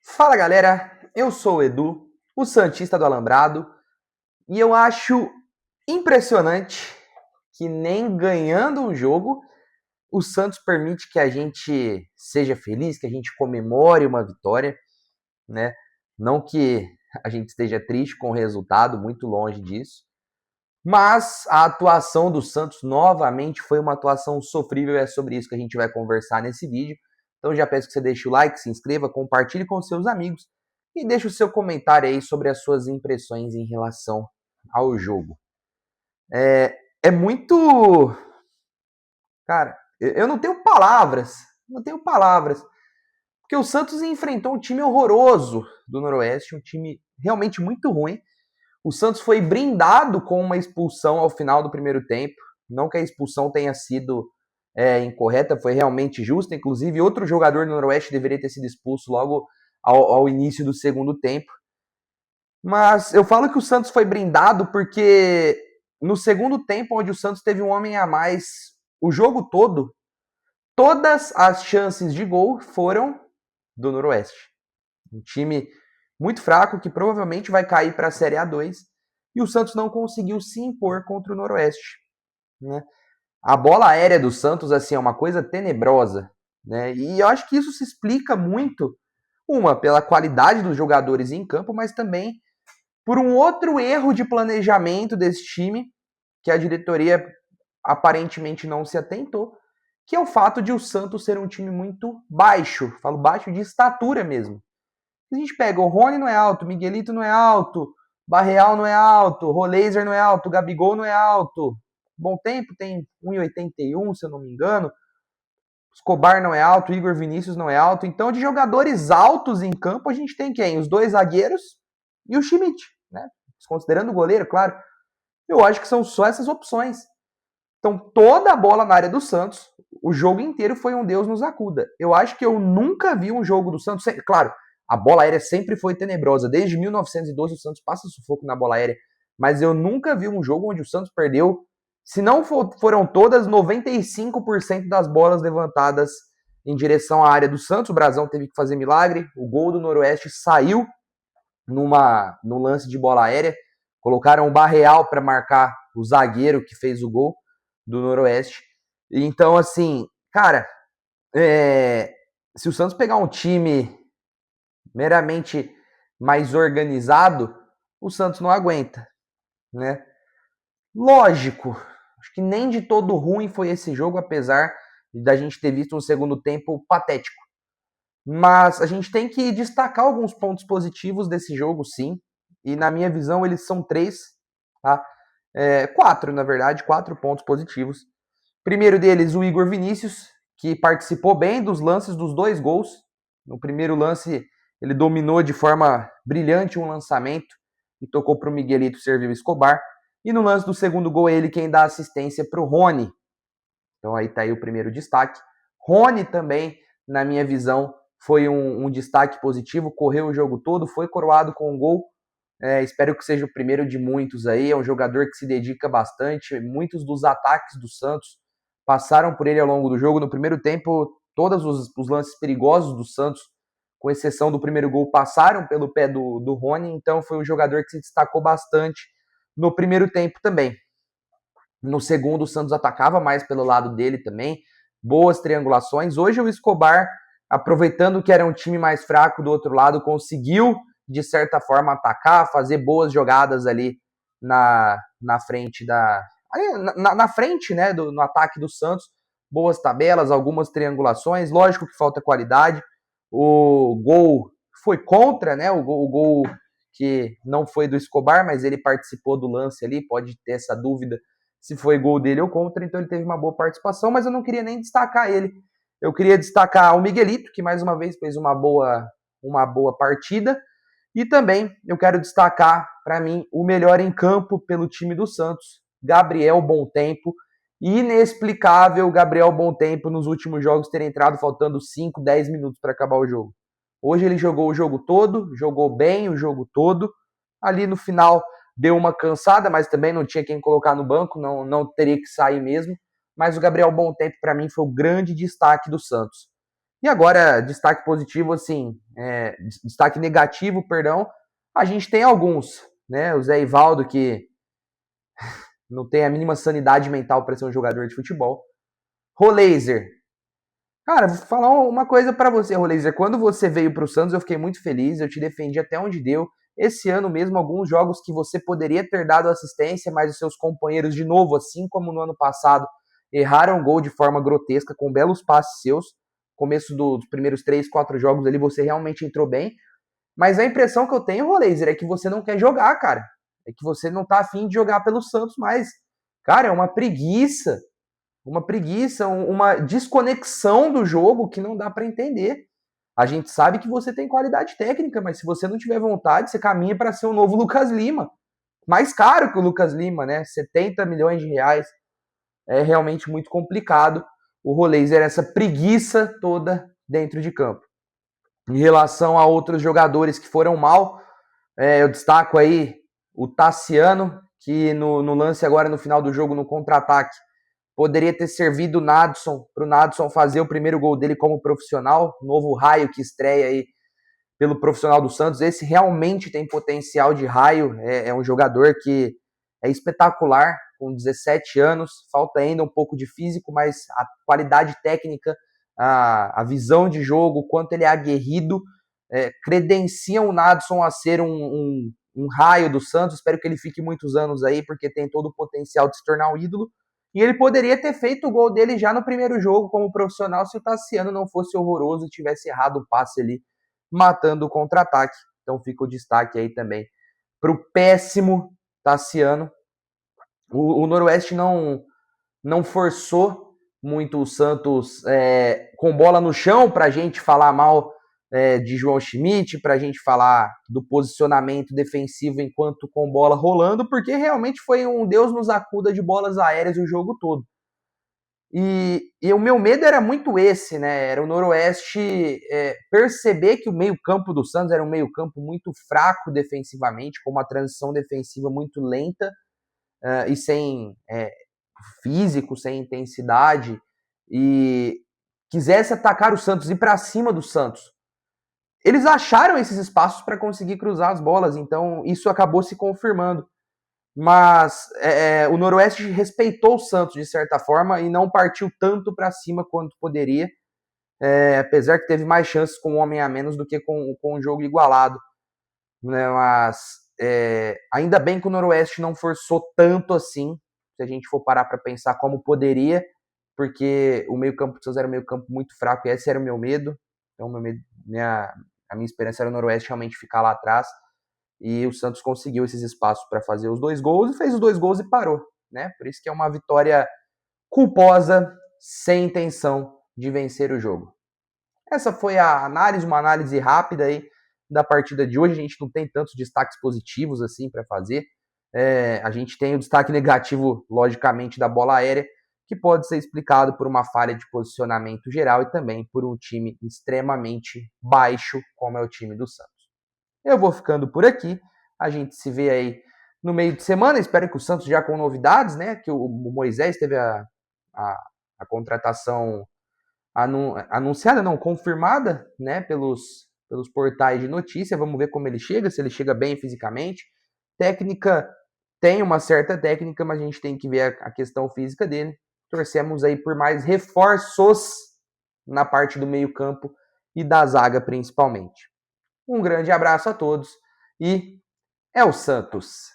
Fala galera, eu sou o Edu, o Santista do Alambrado, e eu acho impressionante que nem ganhando um jogo o Santos permite que a gente seja feliz, que a gente comemore uma vitória, né? Não que a gente esteja triste com o resultado, muito longe disso, mas a atuação do Santos novamente foi uma atuação sofrível e é sobre isso que a gente vai conversar nesse vídeo. Então já peço que você deixe o like, se inscreva, compartilhe com seus amigos e deixe o seu comentário aí sobre as suas impressões em relação ao jogo. É muito... Cara, eu não tenho palavras, não tenho palavras. Porque o Santos enfrentou um time horroroso do Noroeste, um time realmente muito ruim. O Santos foi brindado com uma expulsão ao final do primeiro tempo. Não que a expulsão tenha sido incorreta, foi realmente justa. Inclusive, outro jogador do Noroeste deveria ter sido expulso logo ao início do segundo tempo. Mas eu falo que o Santos foi brindado porque no segundo tempo, onde o Santos teve um homem a mais o jogo todo, todas as chances de gol foram do Noroeste. Um time muito fraco que provavelmente vai cair para a Série A2 e o Santos não conseguiu se impor contra o Noroeste, né? A bola aérea do Santos assim é uma coisa tenebrosa, né? E eu acho que isso se explica muito, uma, pela qualidade dos jogadores em campo, mas também por um outro erro de planejamento desse time que a diretoria aparentemente não se atentou, que é o fato de o Santos ser um time muito baixo, falo baixo de estatura mesmo. A gente pega o Rony não é alto, Miguelito não é alto, Barreal não é alto, Roleiser não é alto, Gabigol não é alto. Bom Tempo tem 1,81, se eu não me engano. Escobar não é alto, Igor Vinícius não é alto. Então, de jogadores altos em campo, a gente tem quem? Os dois zagueiros e o Schmidt, né? Considerando o goleiro, claro. Eu acho que são só essas opções. Então, toda a bola na área do Santos, o jogo inteiro foi um Deus nos acuda. Eu acho que eu nunca vi um jogo do Santos... Claro, a bola aérea sempre foi tenebrosa. Desde 1912 o Santos passa sufoco na bola aérea. Mas eu nunca vi um jogo onde o Santos perdeu, se não foram todas, 95% das bolas levantadas em direção à área do Santos. O Brasão teve que fazer milagre. O gol do Noroeste saiu num lance de bola aérea. Colocaram o Barreal para marcar o zagueiro que fez o gol do Noroeste. Então, assim, cara, se o Santos pegar um time meramente mais organizado, o Santos não aguenta, né? Lógico, acho que nem de todo ruim foi esse jogo, apesar da gente ter visto um segundo tempo patético. Mas a gente tem que destacar alguns pontos positivos desse jogo, sim. E na minha visão, eles são três, tá? Quatro, na verdade, 4 pontos positivos. Primeiro deles, o Igor Vinícius, que participou bem dos lances dos 2 gols. No primeiro lance, ele dominou de forma brilhante um lançamento e tocou para o Miguelito servir o Escobar. E no lance do segundo gol, é ele quem dá assistência para o Rony. Então aí está aí o primeiro destaque. Rony também, na minha visão, foi um destaque positivo, correu o jogo todo, foi coroado com um gol. Espero que seja o primeiro de muitos aí. É um jogador que se dedica bastante. Muitos dos ataques do Santos passaram por ele ao longo do jogo. No primeiro tempo, todos os lances perigosos do Santos, com exceção do primeiro gol, passaram pelo pé do Rony. Então foi um jogador que se destacou bastante no primeiro tempo também. No segundo, o Santos atacava mais pelo lado dele também. Boas triangulações. Hoje o Escobar, aproveitando que era um time mais fraco do outro lado, conseguiu, de certa forma, atacar, fazer boas jogadas ali na frente na frente, né, no ataque do Santos. Boas tabelas, algumas triangulações. Lógico que falta qualidade. O gol foi contra, né? O gol que não foi do Escobar, mas ele participou do lance ali. Pode ter essa dúvida se foi gol dele ou contra, então ele teve uma boa participação, mas eu não queria nem destacar ele. Eu queria destacar o Miguelito, que mais uma vez fez uma boa partida, e também eu quero destacar, para mim, o melhor em campo pelo time do Santos, Gabriel Bom Tempo. Inexplicável Gabriel Bom Tempo nos últimos jogos ter entrado faltando 5, 10 minutos para acabar o jogo. Hoje ele jogou o jogo todo, jogou bem o jogo todo. Ali no final deu uma cansada, mas também não tinha quem colocar no banco, não teria que sair mesmo. Mas o Gabriel Bom Tempo, para mim, foi o grande destaque do Santos. E agora, destaque positivo, assim, destaque negativo, perdão, a gente tem alguns, né? O Zé Ivaldo, que não tem a mínima sanidade mental para ser um jogador de futebol. Roleiser. Cara, vou falar uma coisa para você, Roleiser. Quando você veio para o Santos, eu fiquei muito feliz, eu te defendi até onde deu. Esse ano mesmo, alguns jogos que você poderia ter dado assistência, mas os seus companheiros, de novo, assim como no ano passado, erraram gol de forma grotesca, com belos passes seus. Começo dos primeiros 3, 4 jogos ali, você realmente entrou bem. Mas a impressão que eu tenho, Roleiser, é que você não quer jogar, cara. É que você não tá afim de jogar pelo Santos mais. Cara, é uma preguiça, uma desconexão do jogo que não dá para entender. A gente sabe que você tem qualidade técnica, mas se você não tiver vontade, você caminha para ser o novo Lucas Lima. Mais caro que o Lucas Lima, né? 70 milhões de reais. É realmente muito complicado. O Roleiser, essa preguiça toda dentro de campo. Em relação a outros jogadores que foram mal, eu destaco aí o Tassiano, que no lance agora no final do jogo, no contra-ataque, poderia ter servido o Nadson, para o Nadson fazer o primeiro gol dele como profissional, novo raio que estreia aí pelo profissional do Santos. Esse realmente tem potencial de raio, é um jogador que é espetacular, com 17 anos, falta ainda um pouco de físico, mas a qualidade técnica, a visão de jogo, o quanto ele é aguerrido, credenciam o Nadson a ser um raio do Santos. Espero que ele fique muitos anos aí, porque tem todo o potencial de se tornar um ídolo. E ele poderia ter feito o gol dele já no primeiro jogo como profissional se o Tassiano não fosse horroroso e tivesse errado o passe ali, matando o contra-ataque. Então fica o destaque aí também para o péssimo Tassiano. O Noroeste não forçou muito o Santos com bola no chão para a gente falar mal de João Schmidt, para a gente falar do posicionamento defensivo enquanto com bola rolando, porque realmente foi um Deus nos acuda de bolas aéreas o jogo todo. E o meu medo era muito esse, né? Era o Noroeste perceber que o meio-campo do Santos era um meio-campo muito fraco defensivamente, com uma transição defensiva muito lenta e sem físico, sem intensidade, e quisesse atacar o Santos, ir para cima do Santos. Eles acharam esses espaços para conseguir cruzar as bolas, então isso acabou se confirmando. Mas o Noroeste respeitou o Santos de certa forma e não partiu tanto para cima quanto poderia, apesar que teve mais chances com um homem a menos do que com o jogo igualado, né? Mas ainda bem que o Noroeste não forçou tanto assim, se a gente for parar para pensar como poderia, porque o meio-campo do Santos era um meio-campo muito fraco e esse era o meu medo. Então, a minha esperança era o Noroeste realmente ficar lá atrás. E o Santos conseguiu esses espaços para fazer os 2 gols e fez os 2 gols e parou, né? Por isso que é uma vitória culposa, sem intenção de vencer o jogo. Essa foi a análise, uma análise rápida aí da partida de hoje. A gente não tem tantos destaques positivos assim para fazer. A gente tem o destaque negativo, logicamente, da bola aérea, que pode ser explicado por uma falha de posicionamento geral e também por um time extremamente baixo, como é o time do Santos. Eu vou ficando por aqui. A gente se vê aí no meio de semana. Espero que o Santos já com novidades, né? Que o Moisés teve a contratação anunciada, não, confirmada, né? Pelos portais de notícia. Vamos ver como ele chega, se ele chega bem fisicamente. Técnica, tem uma certa técnica, mas a gente tem que ver a questão física dele. Torcemos aí por mais reforços na parte do meio-campo e da zaga principalmente. Um grande abraço a todos e é o Santos!